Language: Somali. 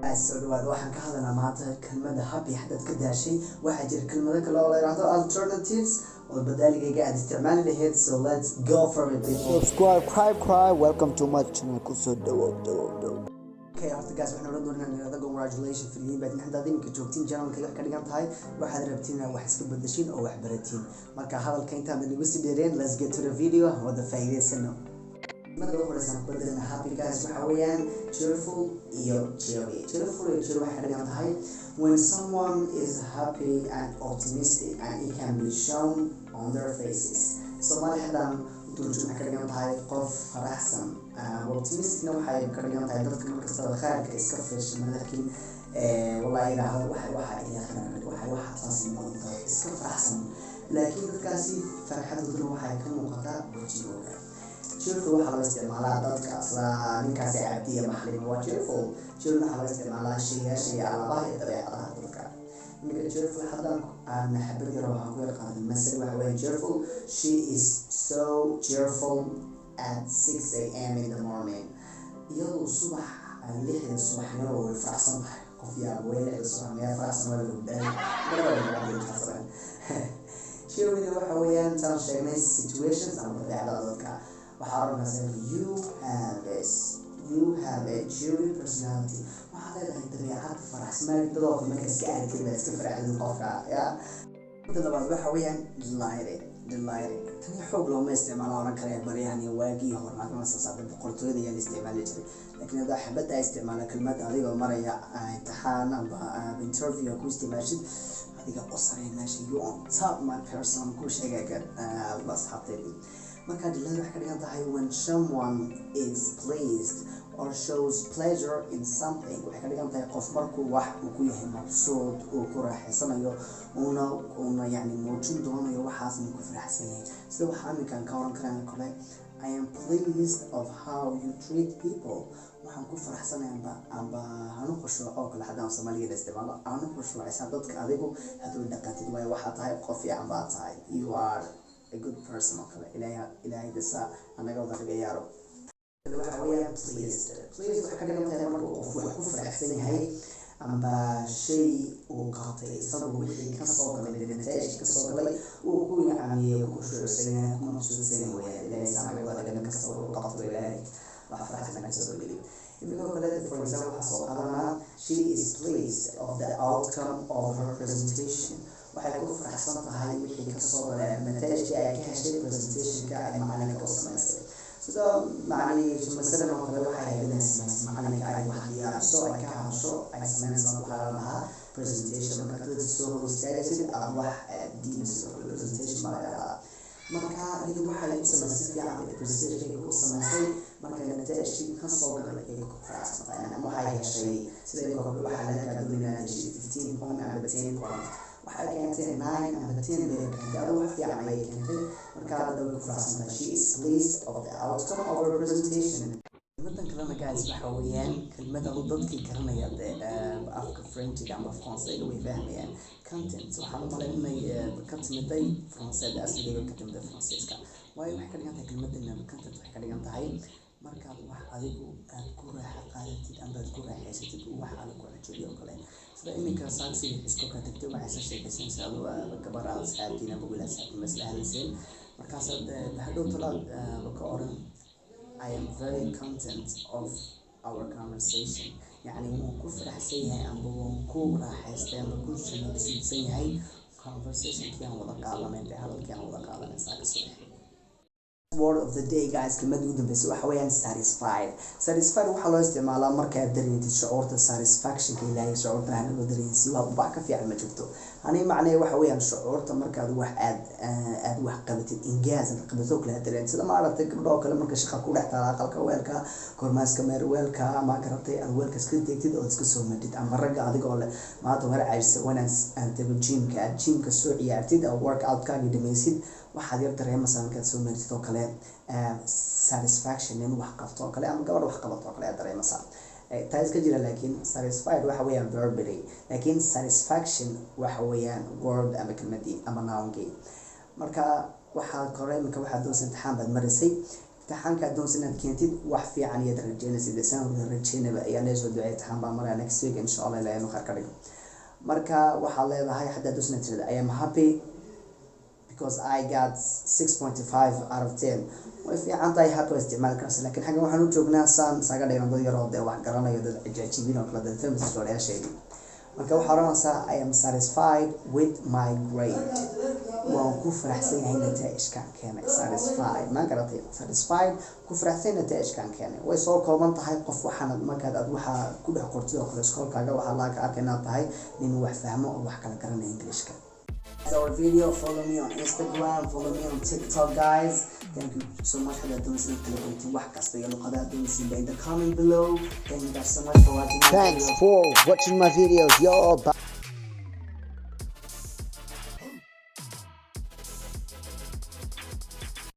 So dhawaad waxaan ka hadlaynaa maanta kelmadda happy haddaad ka daashay waxaa jira kelmado kale oo la yiraahdo alternatives oo badaaligayga aad isticmaali lahayd. So let's go for it people. Subscribe, welcome to my channel. Kusoo dhawow. Okay, horta guys waxaan oran doonaa inaan idin congratulations fidiin baad hadda idinka joogtiin channelka wax ka dhigan tahay waxaad rabtiin inaad wax iska bedeshin oo wax baratiin. Marka hadalka intaan nagu sii dheereen, let's get to the video wada faa'iideysano. Marka ugu horeysa aan ku beddelna happy guys waxa weeyaan cheerful iyo cheery. Cheerful iyo cheery waxay dhigan tahay when someone is happy and optimistic and it can be shown on their faces. Somali hadan turjuma ka dhigan tahay qof faraxsan. Optimisticna waxay ka dhigan tahay dadka markasta khayrka iska fiirsan laakiin wallahi ilaahay waxa taasi muuqata iska faraxsan laakiin dadkaasi farxadooda waxay ka muuqataa wajigooda. cheerful waxaa loo isticmaalaa dadka asla ninkaasi cabdiya maxalin waa cheerful. cheerful waxaa loo isticmaalaa shaygaasha iyo alaabaha iyo dabeecadaha dadka. Iminka cheerful haddaan aan xabad yar waxaan ku yaqaanin masal waxa weeye cheerful she is so cheerful at 6 AM in the morning. iyadoo subax lixda subaxnimo way faraxsan tahay qof yaa weelada subaxnimo faraxsan waa lagu daalay cheerful waxa weeyaan taan sheegnay situations ama dabeecadaha dadka. waxaa oranaysaa you have a cheery personality. waxaa leedahay dabeecad faraxsan dadoo kale marka iska aragtid baa iska faraxsan qofka ya. midda labaad waxa weeyaan delighted. tani xoog looma isticmaalo oran karaya baryahan iyo waagii hore marka saasada boqortooyada ayaa la isticmaali jiray laakiin hadda xabadda ay isticmaala kelmad adigoo maraya imtixaan ama interview ku isticmaashid adiga qosareen meesha you on top my person ku sheegaya bas habteedii. marka delighted waxay ka dhigan tahay when someone is pleased or shows pleasure in something. waxay ka dhigan tahay qof markuu wax uu ku yahay mabsuud uu ku raaxaysanayo una yani muujin doonayo waxaasna ku faraxsan yahay. sida waxaa aminkan ka oran karaan kale I am pleased of how you treat people. waxaan ku faraxsanahay amba hanu khushuuc oo kale haddaan Soomaaliga isticmaalo hanu khushuucaysa dadka adigu haduu dhaqatid way waxa tahay qof fiican baa tahay you are a good person oo kale ilaahay dasa anaga wada dhigayaaro. waxa weeyaan pleased waxa ka dhigan tahay markuu qof wax ku faraxsan yahay amba shay uu qaatay isagu wixii ka soo galay natiij ka soo galay uu ku yaamiyo ku shuursanaa ku mabsuudsan weeyaan ilaahay saamaxay wada dhigan ka soo qabto ilaahay wax faraxsan ka soo galay. Imika kale for example waxa soo qaadana she is pleased of the outcome of her presentation. waxay ku faraxsan tahay wixii ka soo galay natiijada ay ka heshay presentation-ka ay macalinka u samaysay. sida macallin masalan oo kale waxay helaysaa macalinka ay wax diyaarso ay ka hadasho ay samaynayso waxa la dhahaa presentation. marka dad soo hoostaagaysid ama wax diinayso presentation ma laha. marka adiga waxay u samaysay fiican presentation ku samaysay marka natiijada ka soo galay ay ku faraxsan tahay ama waxay heshay sida koob waxa la ka duminaa 15 point ama 10 point waxay keentay 9 ama 10 leeyahay wax fiican ay keentay marka hadda way ku faraxsan tahay she is pleased of the outcome of her presentation. middan kalena guys waxa weeyaan kelmadda dadkii garanaya afka French ama Faransiga way fahmayaan content. waxaan u maleynayaa ka timiday Faransiga asliga ka timiday Faransiiska waayo waxay ka dhigan tahay kelmaddan content waxay ka dhigan tahay markaad wax adigu aad ku raaxo qaadatid ama aad ku raaxaysatid wax aad ku cajiliyo kale. sida iminka saasi isku ka tagtay waxay sheekaysanaysaa gabar aad saabtiina bugula maslahaysay markaas hadhow talaad ka oran I am very content of our conversation. يعني wuu ku faraxsan yahay ama wuu ku raaxaystay ama ku shaqaysan yahay conversation-kii aan wada qaadanay hadalkii aan wada qaadanay saasi. word of the day guys kelmadda ugu dambaysa waxa weeyaan satisfied waxaa loo isticmaalaa markaad dareentid shucuurta satisfaction-ka ilaahay shucuurta hanoo dareensi wax ka fiican ma jirto. ani macnaheedu waxa weeyaan shucuurta markaad wax aad wax qabatid ingaas qabato kala dareen sida ma aragtay gabdho kale marka shaqo ku dhex taala aqalka weelka kormaaska meer weelka ama garatay aad weelka iska degtid oo iska soo madid ama ragga adigoo leh maanta war caayis wanaag tago gymka soo ciyaartid oo workout-kaaga dhamaysid waxaad yar dareemaysaa markaad soo maritid oo kale satisfaction in wax qabto oo kale ama gabadh wax qabato oo kale aad dareemaysaa. taa iska jira laakiin satisfied waxa weeyaan verbally laakiin satisfaction waxa weeyaan word ama kelmadii ama noun-gii. marka waxaad kore iminka waxaad doonaysaa imtixaan baad marisay imtixaanka adoonsi inaad keentid wax fiican iyo rajeynaysid isaan wada rajeynaba ayaa leesoo ducay imtixaan baa maraa next week insha Allah ilaahay inuu khayr ka dhigo marka waxaa leedahay hadda adoonsi inaad tirada I am happy because I got 6.5 out of 10 way fiican tahay happy isticmaal karaysa laakiin xagga waxaan u joognaa saan saga dhigno dad yar oo wax garanayo dad ajaajibin oo kala dadfahmi soo dheeshay marka waxaa oranaysaa I am satisfied with my grade waan ku faraxsan yahay natiijkan keenay satisfied ma garatay satisfied ku faraxsan natiijkan keenay way soo kooban tahay qof waxaan markaad aad waxa ku dhex qortid oo kale iskoolkaaga waxa la ka arkay inaad tahay nin wax fahmo oo wax kala garanay Englishka. Our video, follow me on Instagram, follow me on TikTok guys. Thank you so much for that. Don't to watch us. In the comment below. Thank you guys so much for watching. Thanks for watching my videos. Yo, bye.